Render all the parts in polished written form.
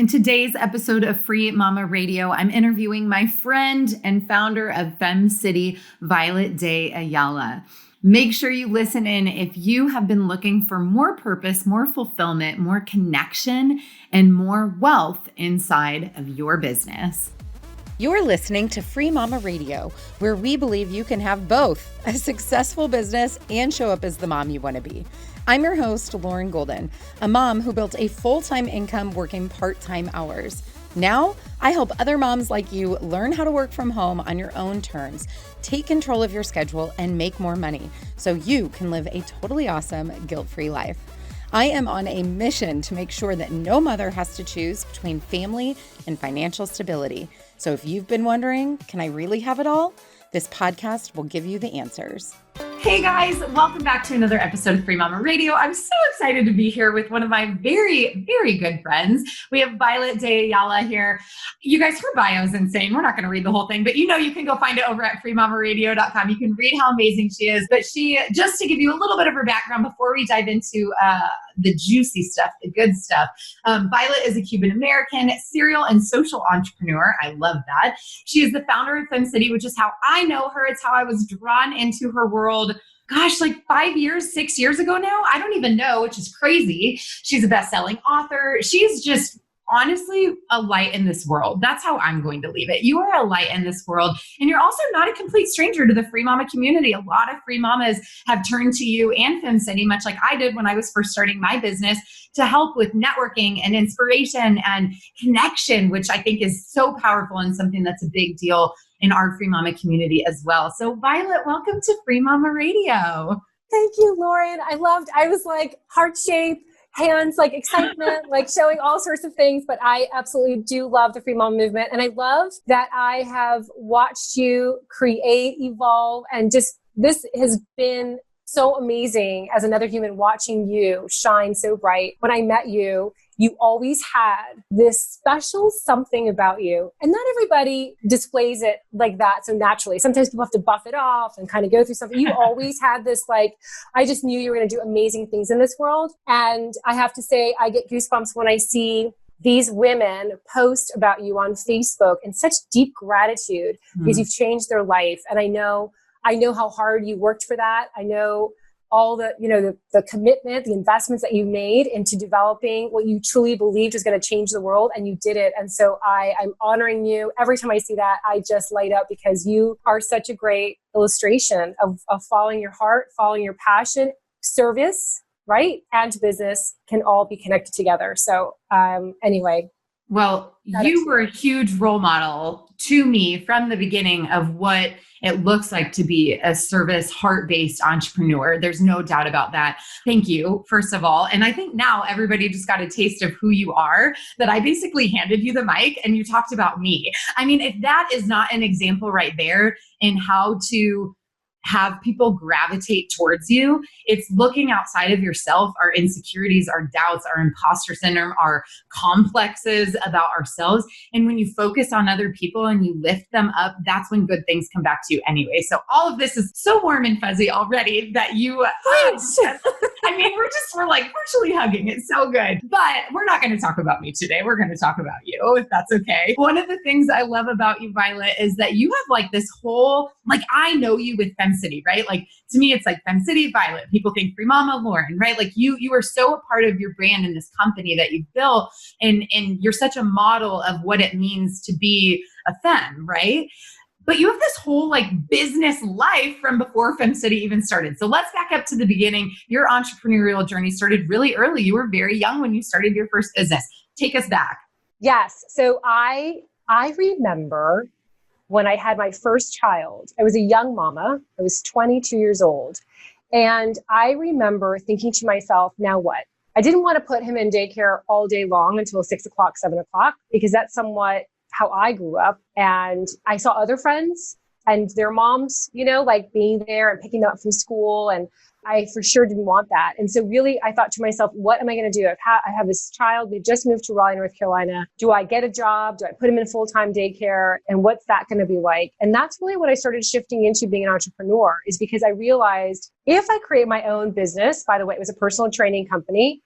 In today's episode of Free Mama Radio, I'm interviewing my friend and founder of Fen City, Violette de Ayala. Make sure you listen in if you have been looking for more purpose, more fulfillment, more connection, and more wealth inside of your business. You're listening to Free Mama Radio, where we believe you can have both a successful business and show up as the mom you want to be. I'm your host, Lauren Golden, a mom who built a full-time income working part-time hours. Now, I help other moms like you learn how to work from home on your own terms, take control of your schedule, and make more money so you can live a totally awesome, guilt-free life. I am on a mission to make sure that no mother has to choose between family and financial stability. So if you've been wondering, can I really have it all? This podcast will give you the answers. Hey guys, welcome back to another episode of Free Mama Radio. I'm so excited to be here with one of my very, very good friends. We have Violette de Ayala here. You guys, her bio is insane. We're not going to read the whole thing, but you can go find it over at freemamaradio.com. You can read how amazing she is. But just to give you a little bit of her background before we dive into the juicy stuff, the good stuff. Violette is a Cuban American, serial and social entrepreneur. I love that. She is the founder of Fen City, which is how I know her. It's how I was drawn into her world. Gosh, like 6 years ago now. I don't even know, which is crazy. She's a best-selling author. She's just honestly a light in this world. That's how I'm going to leave it. You are a light in this world. And you're also not a complete stranger to the Free Mama community. A lot of Free Mamas have turned to you and Fen City, much like I did when I was first starting my business, to help with networking and inspiration and connection, which I think is so powerful and something that's a big deal in our Free Mama community as well. So Violette, welcome to Free Mama Radio. Thank you, Lauren. I was like heart-shaped, hands, like excitement, like showing all sorts of things, but I absolutely do love the Free Mama movement. And I love that I have watched you create, evolve, and just this has been so amazing as another human watching you shine so bright. When I met you, you always had this special something about you. And not everybody displays it like that so naturally. Sometimes people have to buff it off and kind of go through something. You always had this, like, I just knew you were going to do amazing things in this world. And I have to say, I get goosebumps when I see these women post about you on Facebook in such deep gratitude because you've changed their life. And I know how hard you worked for that. I know all the commitment, the investments that you made into developing what you truly believed was going to change the world, and you did it. And so I'm honoring you. Every time I see that, I just light up because you are such a great illustration of following your heart, following your passion, service, right? And business can all be connected together. So anyway. Well, you were a huge role model to me from the beginning of what it looks like to be a service, heart-based entrepreneur. There's no doubt about that. Thank you, first of all. And I think now everybody just got a taste of who you are, that I basically handed you the mic and you talked about me. I mean, if that is not an example right there in how to have people gravitate towards you, it's looking outside of yourself, our insecurities, our doubts, our imposter syndrome, our complexes about ourselves. And when you focus on other people and you lift them up, that's when good things come back to you anyway. So all of this is so warm and fuzzy already that you, I mean, we're like virtually hugging. It's so good, but we're not going to talk about me today. We're going to talk about you, if that's okay. One of the things I love about you, Violette, is that you have like this whole, like, I know you with Fen City, right? Like, to me, it's like Fen City, Violette. People think Free Mama, Lauren, right? Like you are so a part of your brand in this company that you've built, and you're such a model of what it means to be a femme, right? But you have this whole like business life from before Fen City even started. So let's back up to the beginning. Your entrepreneurial journey started really early. You were very young when you started your first business. Take us back. Yes. So I remember when I had my first child. I was a young mama. I was 22 years old. And I remember thinking to myself, now what? I didn't want to put him in daycare all day long until 6 o'clock, 7 o'clock, because that's somewhat how I grew up. And I saw other friends and their moms, like being there and picking them up from school. And I for sure didn't want that. And so really, I thought to myself, what am I going to do? I have this child. We just moved to Raleigh, North Carolina. Do I get a job? Do I put him in full-time daycare? And what's that going to be like? And that's really what I started shifting into being an entrepreneur, is because I realized if I create my own business, by the way, it was a personal training company,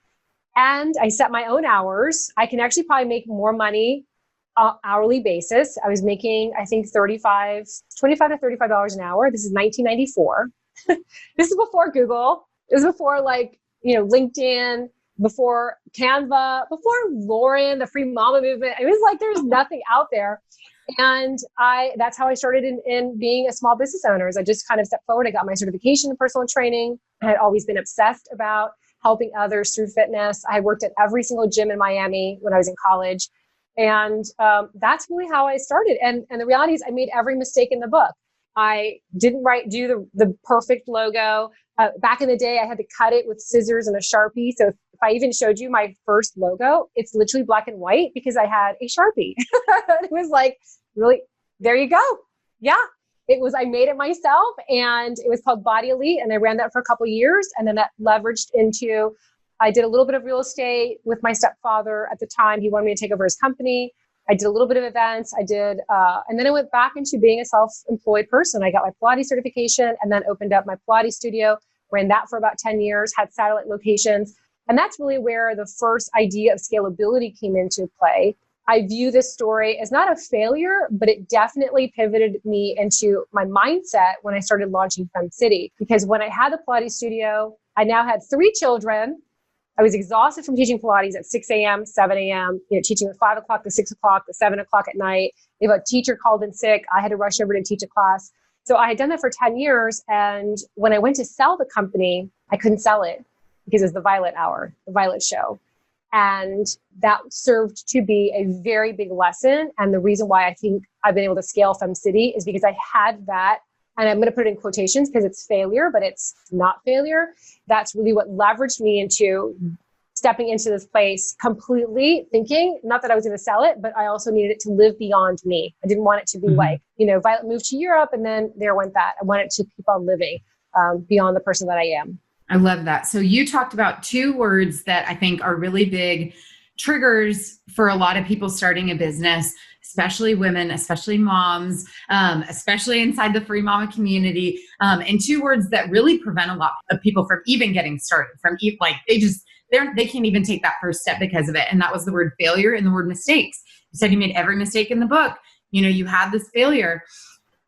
and I set my own hours. I can actually probably make more money hourly basis. I was making, I think, $25 to $35 an hour. This is 1994. This is before Google. This is before LinkedIn, before Canva, before Lauren, the free mama movement. It was like, there's nothing out there. And that's how I started in being a small business owner. I just kind of stepped forward. I got my certification in personal training. I had always been obsessed about helping others through fitness. I worked at every single gym in Miami when I was in college. And that's really how I started. And the reality is I made every mistake in the book. I didn't do the perfect logo. Back in the day, I had to cut it with scissors and a Sharpie. So if I even showed you my first logo, it's literally black and white because I had a Sharpie. It was like, really, there you go. Yeah, I made it myself, and it was called Body Elite. And I ran that for a couple of years. And then that leveraged into, I did a little bit of real estate with my stepfather at the time. He wanted me to take over his company. I did a little bit of events. And then I went back into being a self-employed person. I got my Pilates certification and then opened up my Pilates studio, ran that for about 10 years, had satellite locations. And that's really where the first idea of scalability came into play. I view this story as not a failure, but it definitely pivoted me into my mindset when I started launching FemCity. Because when I had the Pilates studio, I now had 3 children. I was exhausted from teaching Pilates at 6 a.m., 7 a.m., teaching at 5 o'clock to 6 o'clock to 7 o'clock at night. If a teacher called in sick, I had to rush over to teach a class. So I had done that for 10 years. And when I went to sell the company, I couldn't sell it because it was the Violette hour, the Violette show. And that served to be a very big lesson. And the reason why I think I've been able to scale FemCity is because I had that, and I'm going to put it in quotations because it's failure, but it's not failure. That's really what leveraged me into stepping into this place completely thinking, not that I was going to sell it, but I also needed it to live beyond me. I didn't want it to be like, Violet moved to Europe and then there went that. I wanted to keep on living beyond the person that I am. I love that. So you talked about 2 words that I think are really big triggers for a lot of people starting a business, especially women, especially moms, especially inside the free mama community. And 2 words that really prevent a lot of people from even getting started, they can't even take that first step because of it. And that was the word failure and the word mistakes. You said you made every mistake in the book. You had this failure.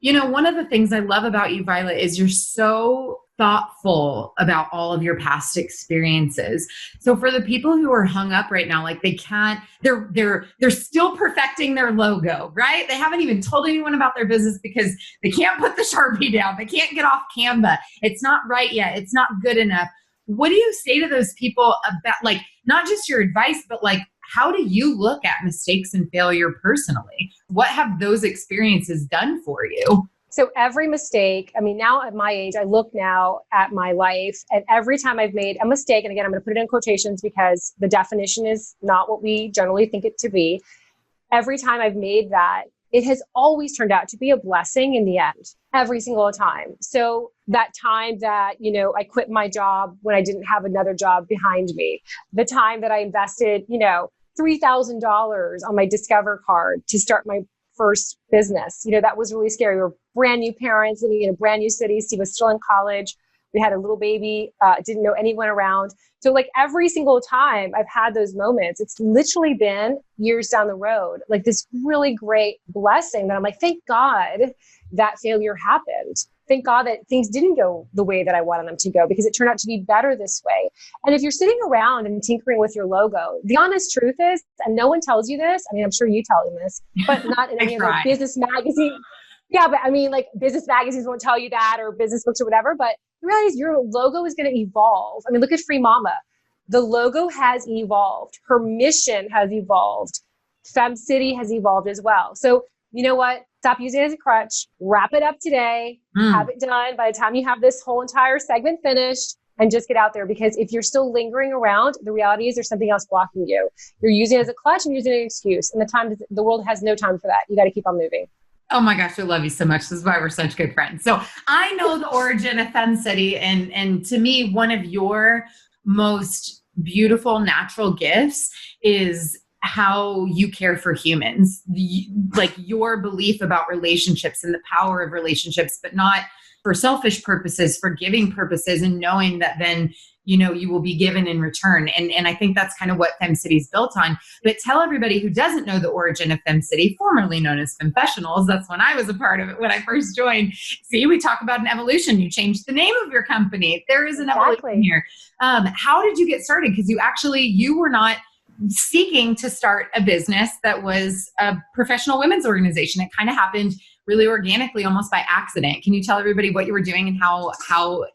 One of the things I love about you, Violet, is you're so thoughtful about all of your past experiences. So for the people who are hung up right now, like they're still perfecting their logo, right? They haven't even told anyone about their business because they can't put the Sharpie down. They can't get off Canva. It's not right yet. It's not good enough. What do you say to those people about not just your advice, but how do you look at mistakes and failure personally? What have those experiences done for you? So every mistake, now at my age, I look now at my life, and every time I've made a mistake, and again, I'm going to put it in quotations because the definition is not what we generally think it to be. Every time I've made that, it has always turned out to be a blessing in the end, every single time. So that time that, I quit my job when I didn't have another job behind me, the time that I invested, $3,000 on my Discover card to start my first business, that was really scary. We were brand new parents living in a brand new city. Steve was still in college. We had a little baby, didn't know anyone around. So every single time I've had those moments, it's literally been years down the road, this really great blessing that I'm thank God that failure happened. Thank God that things didn't go the way that I wanted them to go because it turned out to be better this way. And if you're sitting around and tinkering with your logo, the honest truth is, and no one tells you this, I'm sure you tell them this, but not in any of the business magazines. Yeah, but business magazines won't tell you that, or business books or whatever, but you realize your logo is going to evolve. Look at Free Mama. The logo has evolved. Her mission has evolved. FemCity has evolved as well. So you know what? Stop using it as a crutch. Wrap it up today. Have it done by the time you have this whole entire segment finished, and just get out there. Because if you're still lingering around, the reality is there's something else blocking you. You're using it as a clutch and using it as an excuse. And the world has no time for that. You got to keep on moving. Oh my gosh, I love you so much. This is why we're such good friends. So I know the origin of Fen City, and to me, one of your most beautiful natural gifts is how you care for humans, like your belief about relationships and the power of relationships, but not for selfish purposes, for giving purposes, and knowing that then, you will be given in return. And I think that's kind of what FemCity is built on. But tell everybody who doesn't know the origin of FemCity, formerly known as Femfessionals. That's when I was a part of it when I first joined. See, we talk about an evolution. You changed the name of your company. There is an evolution here. How did you get started? Because you were not seeking to start a business that was a professional women's organization. It kind of happened really organically, almost by accident. Can you tell everybody what you were doing and how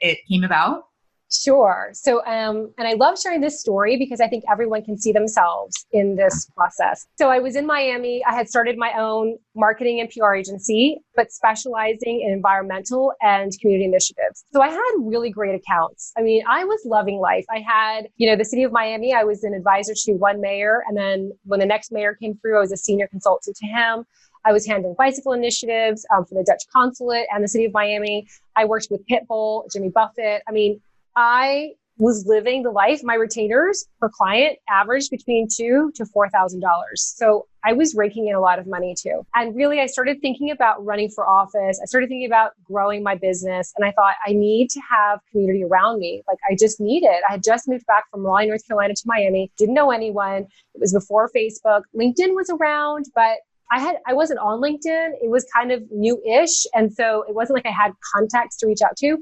it came about? Sure. So, and I love sharing this story because I think everyone can see themselves in this process. So I was in Miami. I had started my own marketing and PR agency, but specializing in environmental and community initiatives. So I had really great accounts. I mean, I was loving life. I had, the city of Miami, I was an advisor to one mayor. And then when the next mayor came through, I was a senior consultant to him. I was handling bicycle initiatives for the Dutch consulate and the city of Miami. I worked with Pitbull, Jimmy Buffett. I mean, I was living the life. My retainers per client averaged between $2,000 to $4,000. So I was raking in a lot of money too. And really, I started thinking about running for office. I started thinking about growing my business. And I thought, I need to have community around me. Like, I just need it. I had just moved back from Raleigh, North Carolina to Miami. Didn't know anyone. It was before Facebook. LinkedIn was around, but I wasn't on LinkedIn. It was kind of new-ish. And so it wasn't like I had contacts to reach out to.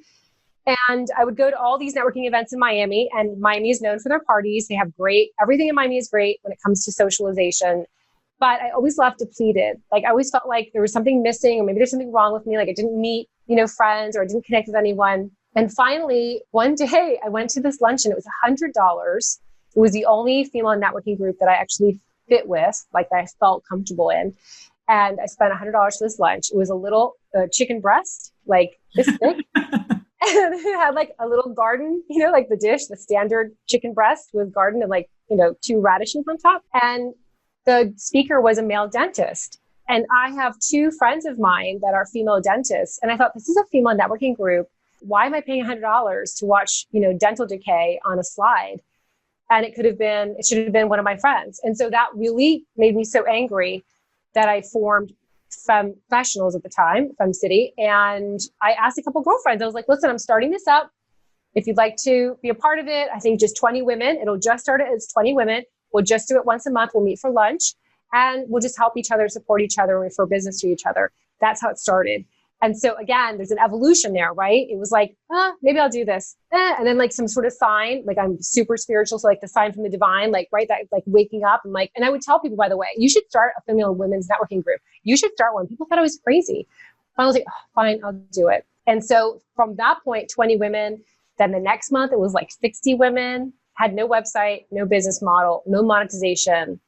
And I would go to all these networking events in Miami, and Miami is known for their parties. They have everything in Miami is great when it comes to socialization. But I always left depleted. Like, I always felt like there was something missing, or maybe there's something wrong with me. Like, I didn't meet, friends, or I didn't connect with anyone. And finally, one day I went to this luncheon. It was $100. It was the only female networking group that I actually fit with, like that I felt comfortable in. And I spent $100 for this lunch. It was a little chicken breast, like this thick. And it had like a little garden, like the dish, the standard chicken breast with garden and 2 radishes on top. And the speaker was a male dentist. And I have 2 friends of mine that are female dentists. And I thought, this is a female networking group. Why am I paying $100 to watch, dental decay on a slide? And it should have been one of my friends. And so that really made me so angry that I formed Femfessionals at the time, FemCity. And I asked a couple girlfriends, I was like, listen, I'm starting this up. If you'd like to be a part of it, I think just 20 women. It'll just start as 20 women. We'll just do it once a month. We'll meet for lunch and we'll just help each other, support each other, and refer business to each other. That's how it started. And so again, there's an evolution there, right? It was like, maybe I'll do this. And then like some sort of sign, like I'm super spiritual. So like the sign from the divine, like, right, that like waking up and I would tell people, by the way, you should start a female women's networking group. You should start one. People thought I was crazy. I was like, fine, I'll do it. And so from that point, 20 women, then the next month it was like 60 women, had no website, no business model, no monetization,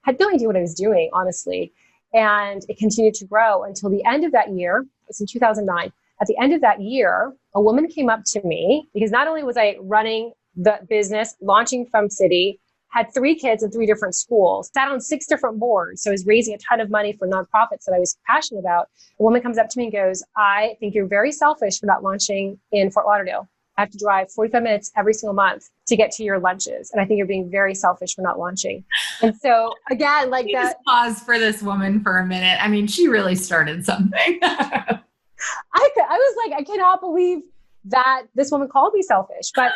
had no idea what I was doing, honestly. And it continued to grow until the end of that year. It was in 2009. At the end of that year, a woman came up to me because not only was I running the business, launching FemCity, had 3 kids in 3 different schools, sat on 6 different boards. So I was raising a ton of money for nonprofits that I was passionate about. A woman comes up to me and goes, I think you're very selfish for not launching in Fort Lauderdale. I have to drive 45 minutes every single month to get to your lunches. And I think you're being very selfish for not launching. And so again, like that. Just pause for this woman for a minute. I mean, she really started something. I was like, I cannot believe that this woman called me selfish. But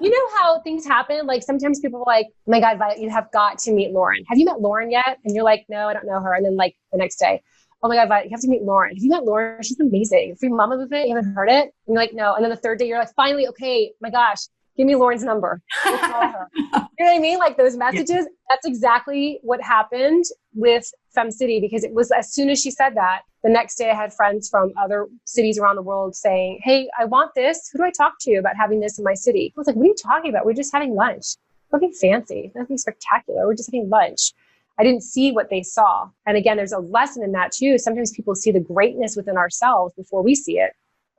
you know how things happen? Like sometimes people are like, oh my God, Violet, you have got to meet Lauren. Have you met Lauren yet? And you're like, no, I don't know her. And then like the next day, oh my God, Violet, you have to meet Lauren. Have you met Lauren? She's amazing. Free Mama Movement, you haven't heard it? And you're like, no. And then the third day, you're like, finally, okay, my gosh, give me Lauren's number. We'll call her. You know what I mean? Like those messages, yeah. That's exactly what happened with FemCity, because it was as soon as she said that, the next day I had friends from other cities around the world saying, hey, I want this. Who do I talk to about having this in my city? I was like, what are you talking about? We're just having lunch. Nothing fancy, nothing spectacular. We're just having lunch. I didn't see what they saw. And again, there's a lesson in that too. Sometimes people see the greatness within ourselves before we see it,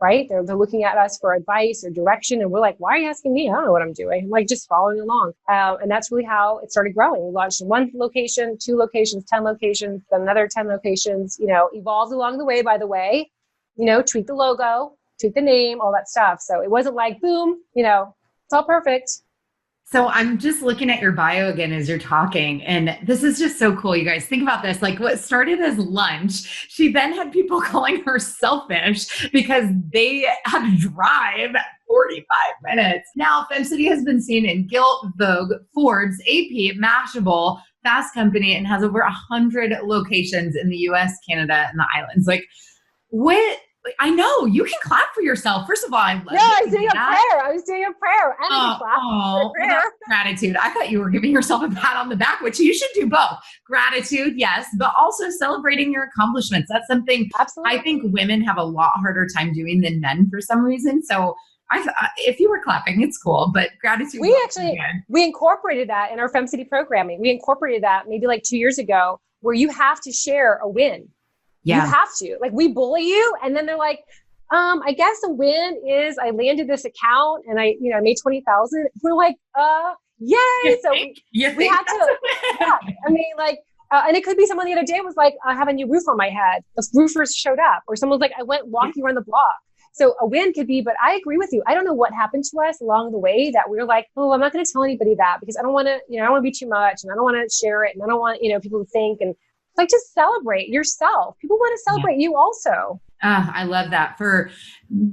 right? They're looking at us for advice or direction. And we're like, why are you asking me? I don't know what I'm doing. I'm like just following along. And that's really how it started growing. We launched in 1 location, 2 locations, 10 locations, then another 10 locations, evolved along the way, by the way, tweak the logo, tweak the name, all that stuff. So it wasn't like, boom, it's all perfect. So I'm just looking at your bio again as you're talking, and this is just so cool. You guys think about this, like what started as lunch, she then had people calling her selfish because they had to drive 45 minutes. Now, FemCity has been seen in Gilt, Vogue, Forbes, AP, Mashable, Fast Company, and has over 100 locations in the US, Canada, and the islands. Like, what? I know you can clap for yourself. First of all, I love I was doing a prayer. I was doing a prayer. And a clap. Well, that's gratitude. I thought you were giving yourself a pat on the back, which you should do both. Gratitude, yes, but also celebrating your accomplishments. That's something Absolutely. I think women have a lot harder time doing than men for some reason. So if you were clapping, it's cool, but gratitude. We incorporated that in our FemCity programming. We incorporated that maybe like 2 years ago, where you have to share a win. Yeah. You have to. Like, we bully you, and then they're like, I guess a win is I landed this account and I made 20,000. We're like, yay. We had to, yeah. I mean, like, and it could be someone the other day was like, I have a new roof on my head. The roofers showed up, or someone's like, I went walking around the block. So a win could be, but I agree with you. I don't know what happened to us along the way that we were like, oh, I'm not going to tell anybody that because I don't want to, I don't want to be too much, and I don't want to share it, and I don't want, people to think, and like, just celebrate yourself. People want to celebrate you also. I love that. For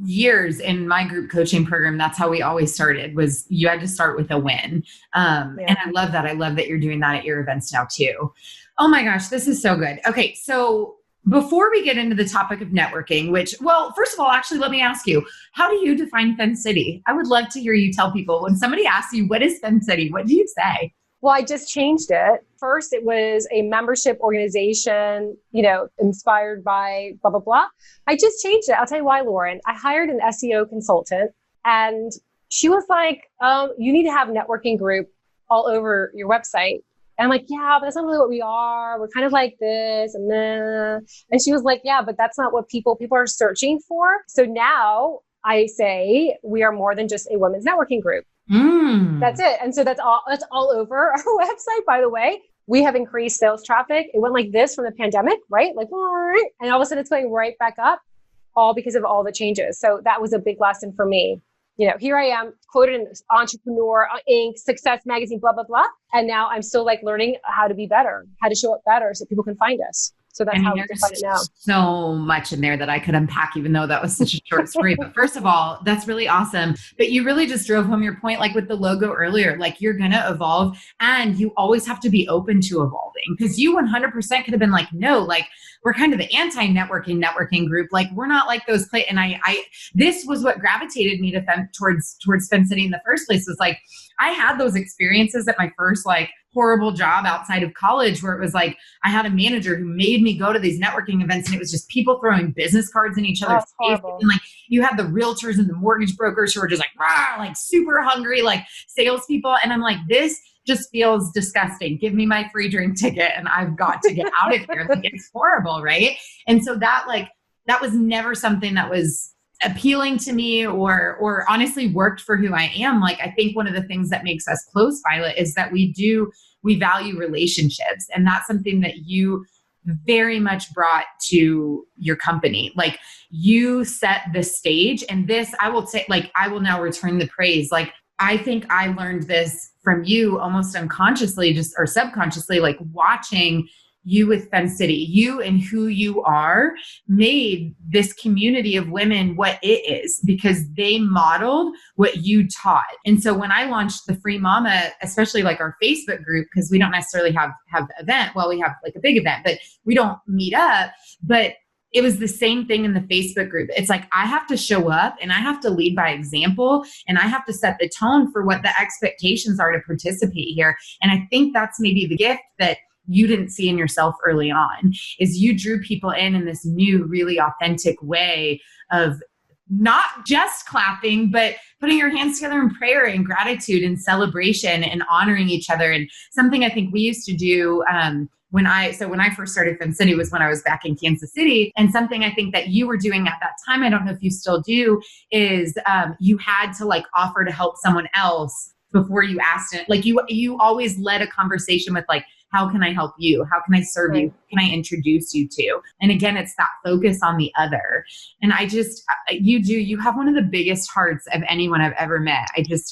years in my group coaching program, that's how we always started, was you had to start with a win. And I love that. I love that you're doing that at your events now too. Oh my gosh, this is so good. Okay. So before we get into the topic of networking, which, well, first of all, actually, let me ask you, how do you define Fen City? I would love to hear you tell people when somebody asks you, what is Fen City? What do you say? Well, I just changed it. First, it was a membership organization, inspired by blah, blah, blah. I just changed it. I'll tell you why, Lauren. I hired an SEO consultant, and she was like, you need to have a networking group all over your website. And I'm like, yeah, but that's not really what we are. We're kind of like this and then. And she was like, yeah, but that's not what people are searching for. So now I say we are more than just a women's networking group. That's it. And so that's all over our website, by the way. We have increased sales traffic. It went like this from the pandemic, right? Like, and all of a sudden it's going right back up, all because of all the changes. So that was a big lesson for me. Here I am quoted in Entrepreneur, Inc., Success Magazine, blah, blah, blah. And now I'm still like learning how to be better, how to show up better so people can find us. So that's how we define it now. So much in there that I could unpack, even though that was such a short story. But first of all, that's really awesome. But you really just drove home your point, like with the logo earlier, like you're going to evolve and you always have to be open to evolving, because you 100% could have been like, no, like we're kind of the anti-networking group. Like we're not like those play. And this was what gravitated me to towards Fen City in the first place, was like, I had those experiences at my first like horrible job outside of college, where it was like, I had a manager who made me go to these networking events, and it was just people throwing business cards in each other's faces. And like, you had the realtors and the mortgage brokers who were just like, rah, like super hungry, like salespeople. And I'm like, this just feels disgusting. Give me my free drink ticket and I've got to get out of here. Like, it's horrible. Right. And so that was never something that was appealing to me or honestly worked for who I am. Like, I think one of the things that makes us close, Violet, is that we value relationships. And that's something that you very much brought to your company. Like, you set the stage, and this, I will say, like, I will now return the praise. Like, I think I learned this from you almost unconsciously, or subconsciously, like watching you with Fen City. You and who you are made this community of women what it is, because they modeled what you taught. And so when I launched the Free Mama, especially like our Facebook group, because we don't necessarily have event. Well, we have like a big event, but we don't meet up. But it was the same thing in the Facebook group. It's like, I have to show up and I have to lead by example, and I have to set the tone for what the expectations are to participate here. And I think that's maybe the gift that you didn't see in yourself early on, is you drew people in this new, really authentic way of not just clapping, but putting your hands together in prayer and gratitude and celebration and honoring each other. And something I think we used to do, when I first started Fen City was when I was back in Kansas City. And something I think that you were doing at that time, I don't know if you still do, is you had to like offer to help someone else before you asked it. Like you always led a conversation with like, how can I help you? How can I serve you? Who can I introduce you to? And again, it's that focus on the other. And you have one of the biggest hearts of anyone I've ever met.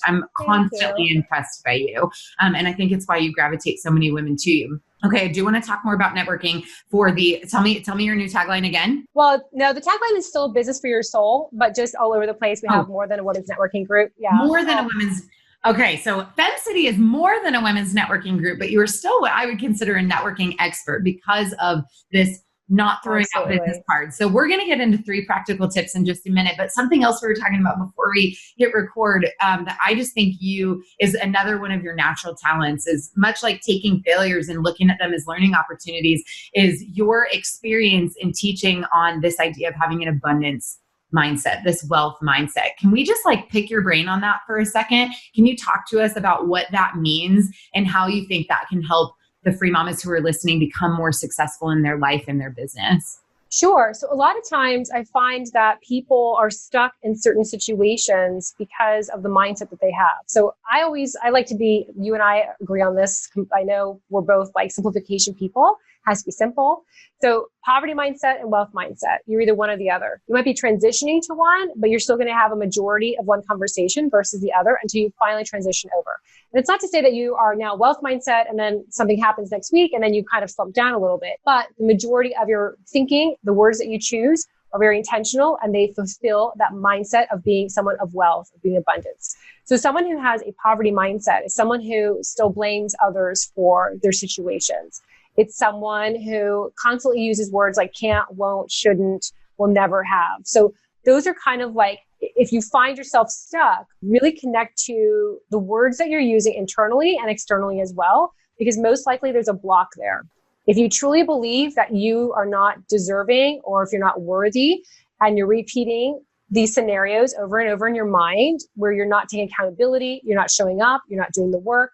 I'm constantly impressed by you. And I think it's why you gravitate so many women to you. Okay, I do want to talk more about networking tell me your new tagline again. Well, no, the tagline is still business for your soul, but just all over the place. We have more than a women's networking group. Yeah. More than a women's. Okay. So FemCity is more than a women's networking group, but you are still what I would consider a networking expert because of this not throwing out business cards. So we're going to get into 3 practical tips in just a minute, but something else we were talking about before we hit record that I just think you is another one of your natural talents is much like taking failures and looking at them as learning opportunities is your experience in teaching on this idea of having an abundance mindset, this wealth mindset. Can we just pick your brain on that for a second? Can you talk to us about what that means and how you think that can help the free mamas who are listening become more successful in their life and their business? Sure. So a lot of times I find that people are stuck in certain situations because of the mindset that they have. So I like to you and I agree on this. I know we're both simplification people, has to be simple. So poverty mindset and wealth mindset, you're either one or the other. You might be transitioning to one, but you're still going to have a majority of one conversation versus the other until you finally transition over. And it's not to say that you are now wealth mindset and then something happens next week and then you kind of slump down a little bit. But the majority of your thinking, the words that you choose are very intentional and they fulfill that mindset of being someone of wealth, of being abundance. So someone who has a poverty mindset is someone who still blames others for their situations. It's someone who constantly uses words like can't, won't, shouldn't, will never have. So those are kind of if you find yourself stuck, really connect to the words that you're using internally and externally as well, because most likely there's a block there. If you truly believe that you are not deserving or if you're not worthy and you're repeating these scenarios over and over in your mind where you're not taking accountability, you're not showing up, you're not doing the work,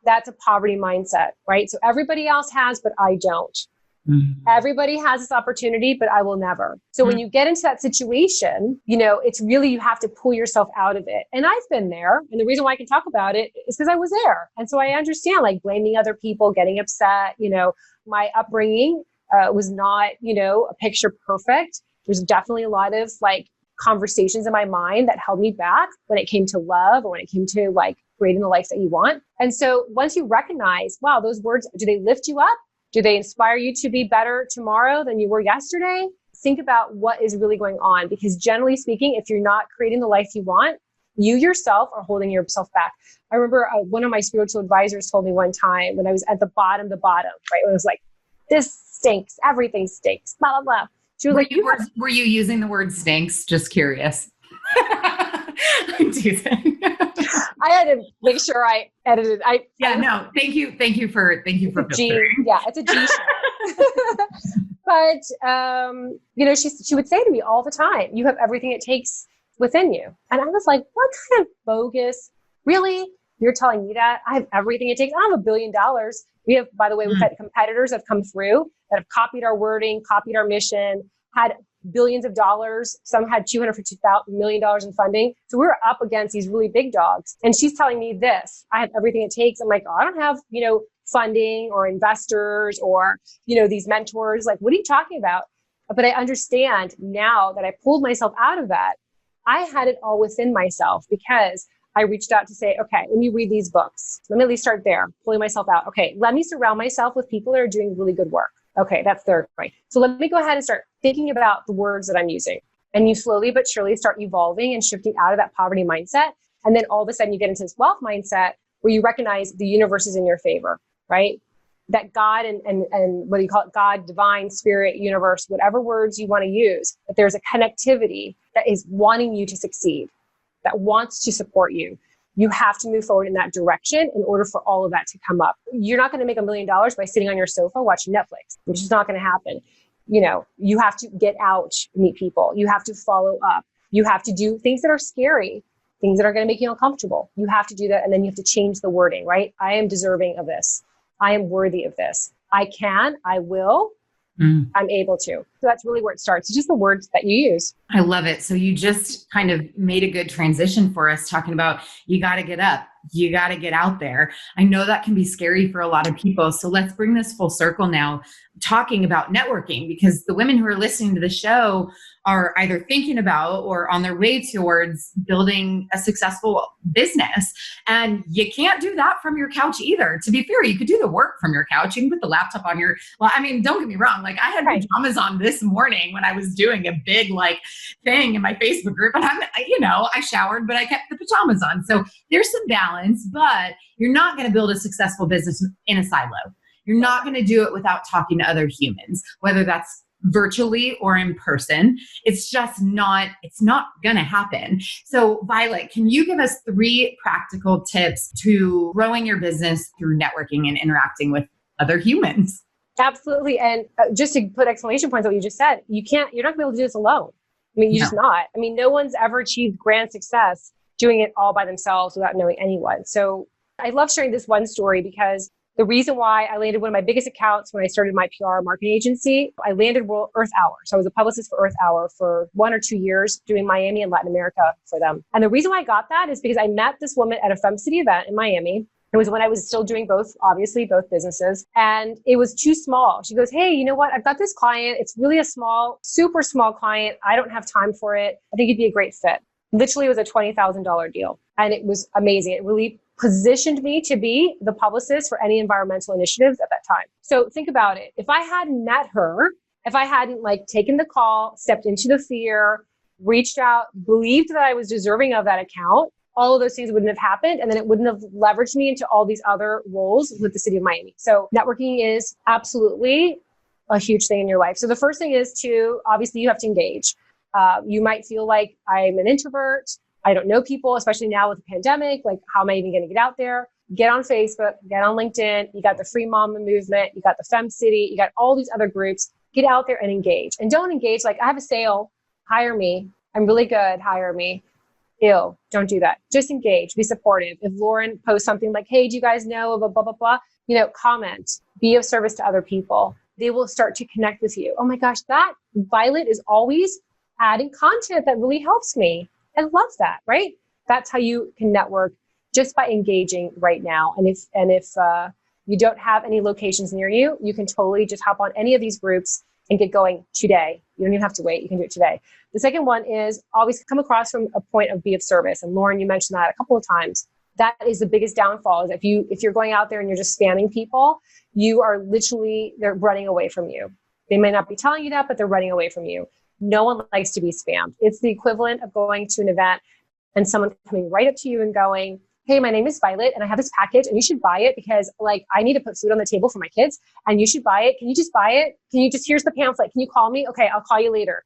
that's a poverty mindset, right? So everybody else has, but I don't. Mm-hmm. Everybody has this opportunity, but I will never. So when you get into that situation, it's really, you have to pull yourself out of it. And I've been there. And the reason why I can talk about it is because I was there. And so I understand blaming other people, getting upset, my upbringing was not, a picture perfect. There's definitely a lot of conversations in my mind that held me back when it came to love or when it came to creating the life that you want. And so once you recognize, wow, those words, do they lift you up? Do they inspire you to be better tomorrow than you were yesterday? Think about what is really going on, because generally speaking, if you're not creating the life you want, you yourself are holding yourself back. I remember one of my spiritual advisors told me one time when I was at the bottom, right? When I was this stinks, everything stinks, blah, blah, blah. She was were you using the word stinks? Just curious. I'm teasing. I had to make sure I edited. Thank you for G. Yeah, it's a G show. But she would say to me all the time, "You have everything it takes within you." And I was like, "What kind of bogus? Really? You're telling me that I have everything it takes? I don't have $1 billion." We have, by the way, we've had competitors that have come through that have copied our wording, copied our mission, had billions of dollars. Some had $250 million in funding. So we were up against these really big dogs. And she's telling me this, I have everything it takes. I'm like, I don't have, funding or investors or, these mentors. What are you talking about? But I understand now that I pulled myself out of that. I had it all within myself because I reached out to say, okay, let me read these books. Let me at least start there, pulling myself out. Okay, let me surround myself with people that are doing really good work. Okay, that's third point. So let me go ahead and start thinking about the words that I'm using. And you slowly but surely start evolving and shifting out of that poverty mindset. And then all of a sudden you get into this wealth mindset where you recognize the universe is in your favor, right? That God and what do you call it? God, divine, spirit, universe, whatever words you want to use, that there's a connectivity that is wanting you to succeed, that wants to support you. You have to move forward in that direction in order for all of that to come up. You're not going to make $1 million by sitting on your sofa watching Netflix, which is not going to happen. You have to get out, meet people. You have to follow up. You have to do things that are scary, things that are going to make you uncomfortable. You have to do that. And then you have to change the wording, right? I am deserving of this. I am worthy of this. I can, I will, I'm able to. So that's really where it starts. It's just the words that you use. I love it. So you just kind of made a good transition for us talking about, you got to get up. you got to get out there. I know that can be scary for a lot of people. So let's bring this full circle now, talking about networking, because the women who are listening to the show are either thinking about or on their way towards building a successful business. And you can't do that from your couch either. To be fair, you could do the work from your couch. You can put the laptop on your, well, I mean, don't get me wrong. Like I had pajamas on this morning when I was doing a big like thing in my Facebook group, and I showered, but I kept the pajamas on. So there's some balance, but you're not going to build a successful business in a silo. You're not going to do it without talking to other humans, whether that's virtually or in person. It's not going to happen. So Violet, can you give us 3 practical tips to growing your business through networking and interacting with other humans? Absolutely. And just to put exclamation points on what you just said, you're not going to be able to do this alone. I mean, you're just not. I mean, no one's ever achieved grand success doing it all by themselves without knowing anyone. So I love sharing this one story because the reason why I landed one of my biggest accounts when I started my PR marketing agency, I landed Earth Hour. So I was a publicist for Earth Hour for 1 or 2 years doing Miami and Latin America for them. And the reason why I got that is because I met this woman at a FemCity event in Miami. It was when I was still doing both businesses. And it was too small. She goes, hey, you know what? I've got this client. It's really a super small client. I don't have time for it. I think you'd be a great fit. Literally, it was a $20,000 deal. And it was amazing. It really positioned me to be the publicist for any environmental initiatives at that time. So think about it. If I hadn't met her, if I hadn't taken the call, stepped into the fear, reached out, believed that I was deserving of that account, all of those things wouldn't have happened. And then it wouldn't have leveraged me into all these other roles with the city of Miami. So networking is absolutely a huge thing in your life. So the first thing is obviously you have to engage. You might feel like I'm an introvert. I don't know people, especially now with the pandemic. How am I even going to get out there? Get on Facebook, get on LinkedIn. You got the Free Mama movement. You got the Fen City. You got all these other groups. Get out there and engage. And don't engage I have a sale. Hire me. I'm really good. Hire me. Ew, don't do that. Just engage. Be supportive. If Lauren posts something like, hey, do you guys know of a blah, blah, blah? Comment. Be of service to other people. They will start to connect with you. Oh my gosh, that Violet is always adding content that really helps me. I love that, right? That's how you can network, just by engaging right now. And if you don't have any locations near you, you can totally just hop on any of these groups and get going today. You don't even have to wait. You can do it today. The second one is always come across from a point of be of service. And Lauren, you mentioned that a couple of times. That is the biggest downfall, is if you're going out there and you're just spamming people, they're running away from you. They may not be telling you that, but they're running away from you. No one likes to be spammed. It's the equivalent of going to an event and someone coming right up to you and going, hey, my name is Violet and I have this package and you should buy it because I need to put food on the table for my kids and you should buy it. Can you just buy it? Here's the pamphlet. Can you call me? Okay, I'll call you later.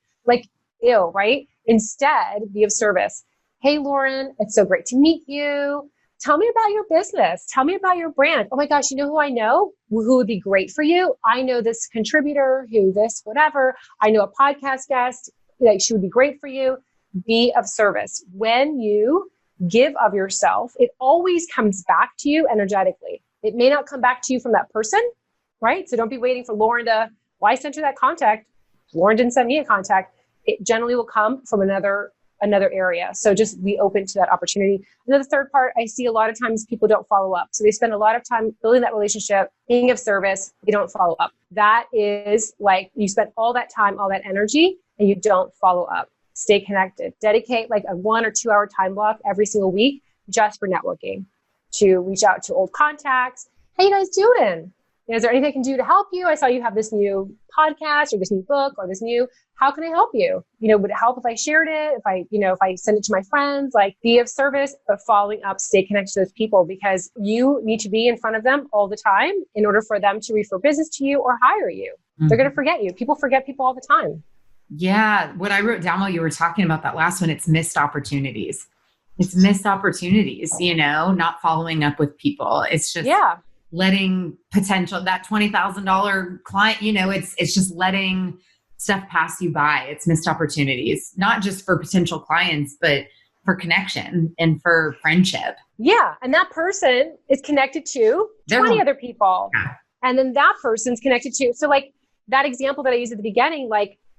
Ew, right? Instead, be of service. Hey, Lauren, it's so great to meet you. Tell me about your business. Tell me about your brand. Oh my gosh, you know who I know? Who would be great for you? I know this contributor, whatever. I know a podcast guest. She would be great for you. Be of service. When you give of yourself, it always comes back to you energetically. It may not come back to you from that person, right? So don't be waiting for Lauren I sent her that contact. Lauren didn't send me a contact. It generally will come from another area. So just be open to that opportunity. And then the third part, I see a lot of times people don't follow up. So they spend a lot of time building that relationship, being of service. They don't follow up. That is you spent all that time, all that energy, and you don't follow up. Stay connected. Dedicate a 1 or 2 hour time block every single week just for networking, to reach out to old contacts. How you guys doing? Is there anything I can do to help you? I saw you have this new podcast or this new book or how can I help you? Would it help if I shared it? If I send it to my friends, be of service, but following up, stay connected to those people because you need to be in front of them all the time in order for them to refer business to you or hire you. Mm-hmm. They're going to forget you. People forget people all the time. Yeah. What I wrote down while you were talking about that last one, it's missed opportunities. It's missed opportunities, not following up with people. It's just letting potential, that $20,000 client, it's just letting stuff pass you by. It's missed opportunities, not just for potential clients, but for connection and for friendship. Yeah. And that person is connected to 20 other people. Yeah. And then that person's connected to, so that example that I used at the beginning,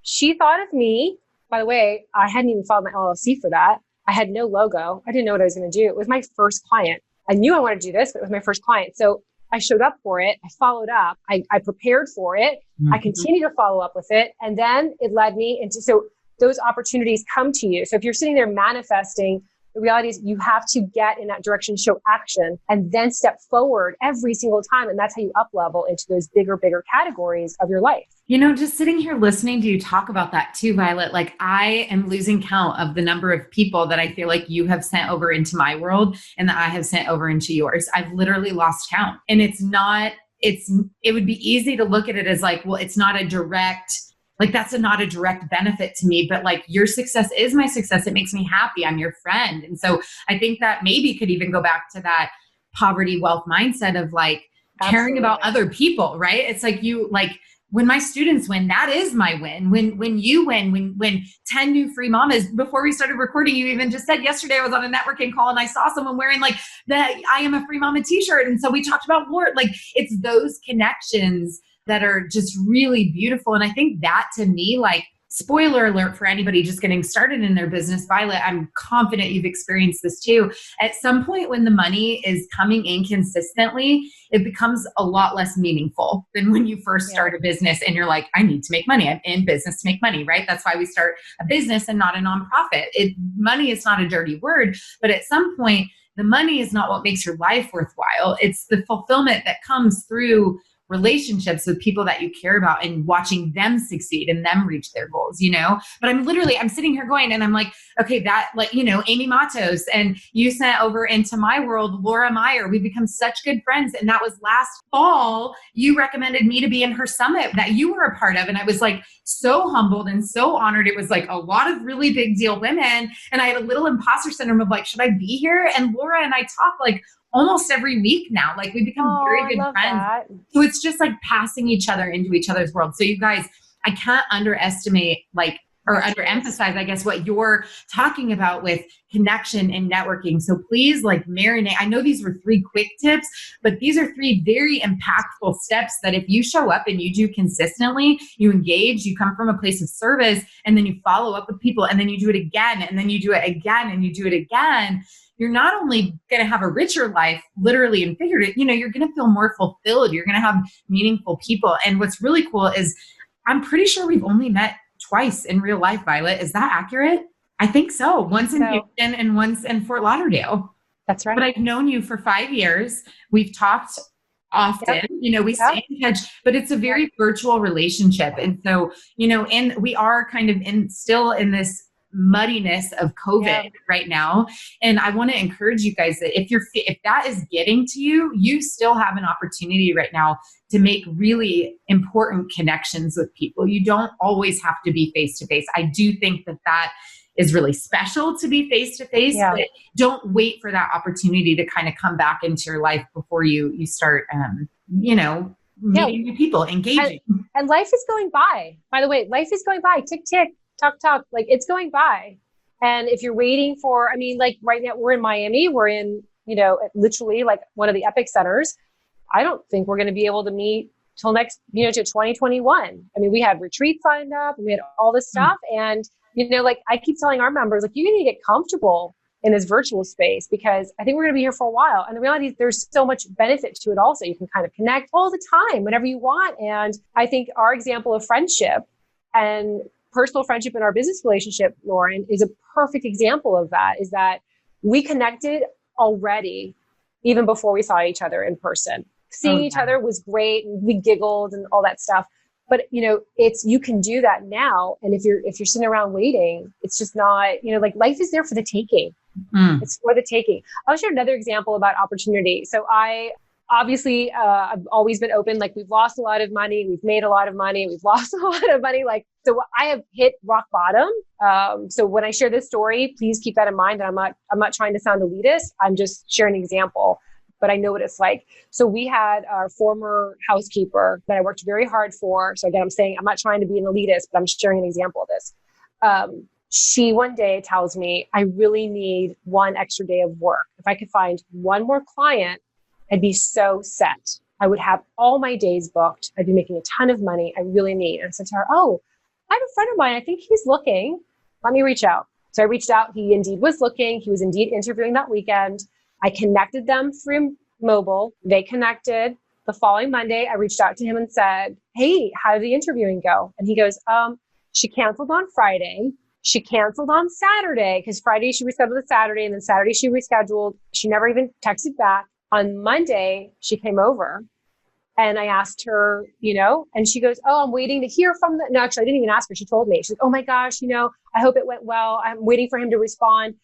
she thought of me. By the way, I hadn't even filed my LLC for that. I had no logo. I didn't know what I was going to do. It was my first client. I knew I wanted to do this, but it was my first client. So I showed up for it. I followed up. I prepared for it. Mm-hmm. I continued to follow up with it. And then it led me into, so those opportunities come to you. So if you're sitting there manifesting, the reality is you have to get in that direction, show action, and then step forward every single time. And that's how you up level into those bigger categories of your life. You know, just sitting here listening to you talk about that too, Violet, like I am losing count of the number of people that I feel like you have sent over into my world and that I have sent over into yours. I've literally lost count. And it would be easy to look at it as like, well, it's not a direct, like that's not a direct benefit to me, but like your success is my success. It makes me happy. I'm your friend. And so I think that maybe could even go back to that poverty wealth mindset of like caring about other people, right? It's like when my students win, that is my win. When you win, when 10 new free mamas, before we started recording, you even just said yesterday I was on a networking call and I saw someone wearing like the I am a free mama t-shirt. And so we talked about Lord, like it's those connections that are just really beautiful. And I think that to me, like, spoiler alert for anybody just getting started in their business, Violet, I'm confident you've experienced this too. At some point when the money is coming in consistently, it becomes a lot less meaningful than when you first start a business and you're like, I need to make money. I'm in business to make money, right? That's why we start a business and not a nonprofit. Money is not a dirty word, but at some point, the money is not what makes your life worthwhile. It's the fulfillment that comes through relationships with people that you care about and watching them succeed and them reach their goals, you know? But I'm sitting here going and I'm like, okay, that like, you know, Amy Matos, and you sent over into my world, Laura Meyer, we become such good friends. And that was last fall. You recommended me to be in her summit that you were a part of. And I was like so humbled and so honored. It was like a lot of really big deal women. And I had a little imposter syndrome of like, should I be here? And Laura and I talk like almost every week now. Like we become very good friends. That. So it's just like passing each other into each other's world. So you guys, I can't underestimate or underemphasize, I guess, what you're talking about with connection and networking. So please like marinate. I know these were 3 quick tips, but these are 3 very impactful steps that if you show up and you do consistently, you engage, you come from a place of service, and then you follow up with people, and then you do it again, and then you do it again, and you do it again. You're not only going to have a richer life, literally and figuratively, you know, you're going to feel more fulfilled. You're going to have meaningful people. And what's really cool is I'm pretty sure we've only met twice in real life, Violet. Is that accurate? I think so. Once in Houston and once in Fort Lauderdale. That's right. But I've known you for 5 years. We've talked often, you know, we stay in touch, but it's a very virtual relationship. And so, you know, and we are kind of still in this muddiness of COVID right now. And I want to encourage you guys that if that is getting to you, you still have an opportunity right now to make really important connections with people. You don't always have to be face to face. I do think that is really special to be face to face, but don't wait for that opportunity to kind of come back into your life before you start, you know, meeting new people, engaging. And life is going by the way, life is going by, tick, tick. Talk, like it's going by. And if you're waiting for, I mean, like right now we're in Miami, we're in, you know, literally like one of the epic centers. I don't think we're going to be able to meet till next, you know, to 2021. I mean, we had retreats signed up and we had all this stuff. And, you know, like I keep telling our members, like, you need to get comfortable in this virtual space because I think we're going to be here for a while. And the reality is there's so much benefit to it also. You can kind of connect all the time, whenever you want. And I think our example of friendship and personal friendship in our business relationship, Lauren, is a perfect example of that, is that we connected already even before we saw each other in person. Seeing each other was great and we giggled and all that stuff. But, you know, you can do that now. And if you're sitting around waiting, it's just not, you know, like life is there for the taking. It's for the taking. I'll share another example about opportunity. So obviously, I've always been open. Like we've lost a lot of money. We've made a lot of money. We've lost a lot of money. Like, so I have hit rock bottom. So when I share this story, please keep that in mind. That I'm not trying to sound elitist. I'm just sharing an example, but I know what it's like. So we had our former housekeeper that I worked very hard for. So again, I'm saying, I'm not trying to be an elitist, but I'm sharing an example of this. She one day tells me, I really need one extra day of work. If I could find one more client, I'd be so set. I would have all my days booked. I'd be making a ton of money. I really need. And I said to her, oh, I have a friend of mine. I think he's looking. Let me reach out. So I reached out. He indeed was looking. He was indeed interviewing that weekend. I connected them through mobile. They connected. The following Monday, I reached out to him and said, hey, how did the interviewing go? And he goes, she canceled on Friday. She canceled on Saturday because Friday she rescheduled to Saturday, and then Saturday she rescheduled. She never even texted back. On Monday, she came over and I asked her, and she goes, oh, I'm waiting to hear from no, actually, I didn't even ask her. She told me. She's like, oh my gosh, I hope it went well. I'm waiting for him to respond.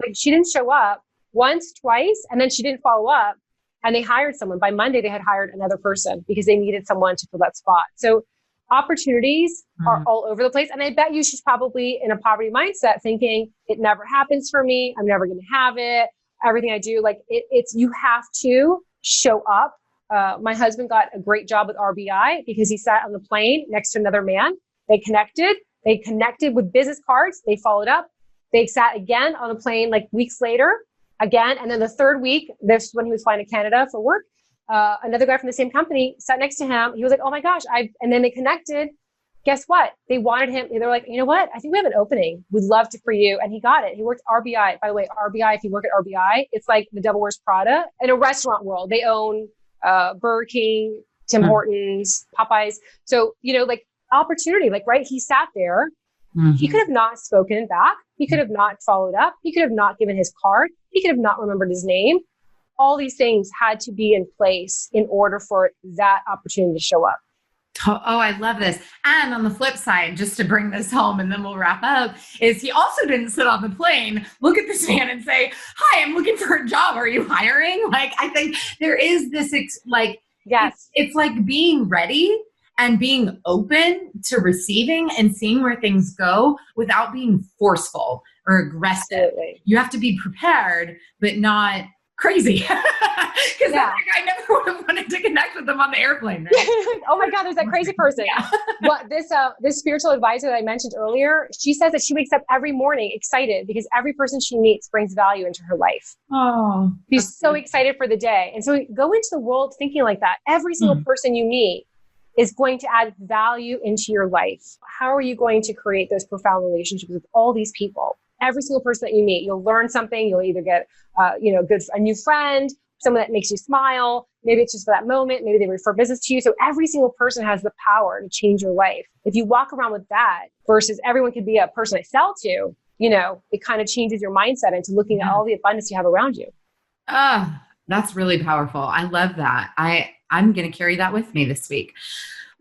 Like, she didn't show up once, twice, and then she didn't follow up. And they hired someone. By Monday, they had hired another person because they needed someone to fill that spot. So opportunities are all over the place. And I bet you she's probably in a poverty mindset thinking it never happens for me. I'm never going to have it. Everything I do, like it's, you have to show up. My husband got a great job with RBI because he sat on the plane next to another man. They connected with business cards. They followed up. They sat again on a plane like weeks later again. And then the third week, this is when he was flying to Canada for work. Another guy from the same company sat next to him. He was like, oh my gosh. And then they connected. Guess what? They wanted him. They're like, you know what? I think we have an opening. We'd love to for you. And he got it. He worked at RBI. By the way, RBI, if you work at RBI, it's like the Devil Wears Prada in a restaurant world. They own Burger King, Tim Hortons, Popeyes. So, like opportunity, like, right? He sat there. He could have not spoken back. He could have not followed up. He could have not given his card. He could have not remembered his name. All these things had to be in place in order for that opportunity to show up. Oh, I love this. And on the flip side, just to bring this home and then we'll wrap up, is he also didn't sit on the plane, look at this man and say, hi, I'm looking for a job. Are you hiring? Like, I think there is this, yes, it's like being ready and being open to receiving and seeing where things go without being forceful or aggressive. Absolutely. You have to be prepared, but not crazy. Because that guy never would have wanted to connect with them on the airplane. Right? Oh my God, there's that crazy person. Yeah. What this spiritual advisor that I mentioned earlier, she says that she wakes up every morning excited because every person she meets brings value into her life. Oh, she's so excited for the day. And so go into the world thinking like that. Every single person you meet is going to add value into your life. How are you going to create those profound relationships with all these people? Every single person that you meet, you'll learn something. You'll either get, a new friend, someone that makes you smile. Maybe it's just for that moment. Maybe they refer business to you. So every single person has the power to change your life. If you walk around with that versus everyone could be a person I sell to, it kind of changes your mindset into looking at all the abundance you have around you. That's really powerful. I love that. I'm going to carry that with me this week.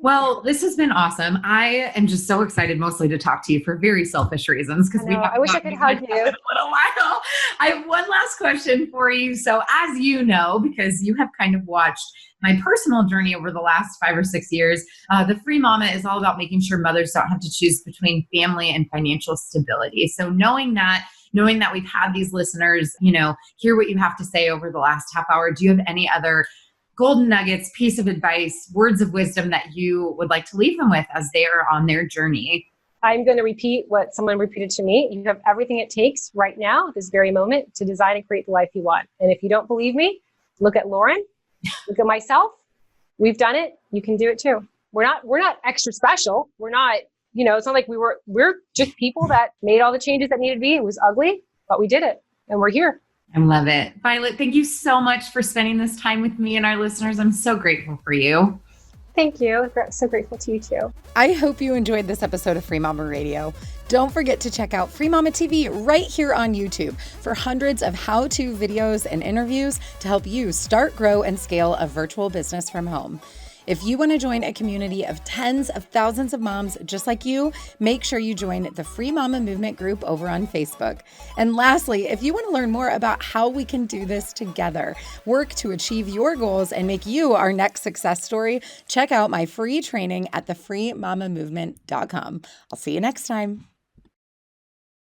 Well, this has been awesome. I am just so excited mostly to talk to you for very selfish reasons. Because I wish I could hug you. In a little while. I have one last question for you. So as you know, because you have kind of watched my personal journey over the last 5 or 6 years, the Free Mama is all about making sure mothers don't have to choose between family and financial stability. So knowing that we've had these listeners, hear what you have to say over the last half hour, do you have any other golden nuggets, piece of advice, words of wisdom that you would like to leave them with as they are on their journey? I'm going to repeat what someone repeated to me. You have everything it takes right now, at this very moment, to design and create the life you want. And if you don't believe me, look at Lauren, look at myself. We've done it. You can do it too. We're not extra special. We're not, it's not like we're just people that made all the changes that needed to be. It was ugly, but we did it and we're here. I love it. Violet, thank you so much for spending this time with me and our listeners. I'm so grateful for you. Thank you. I'm so grateful to you too. I hope you enjoyed this episode of Free Mama Radio. Don't forget to check out Free Mama TV right here on YouTube for hundreds of how-to videos and interviews to help you start, grow, and scale a virtual business from home. If you want to join a community of tens of thousands of moms just like you, make sure you join the Free Mama Movement group over on Facebook. And lastly, if you want to learn more about how we can do this together, work to achieve your goals and make you our next success story, check out my free training at thefreemamamovement.com. I'll see you next time.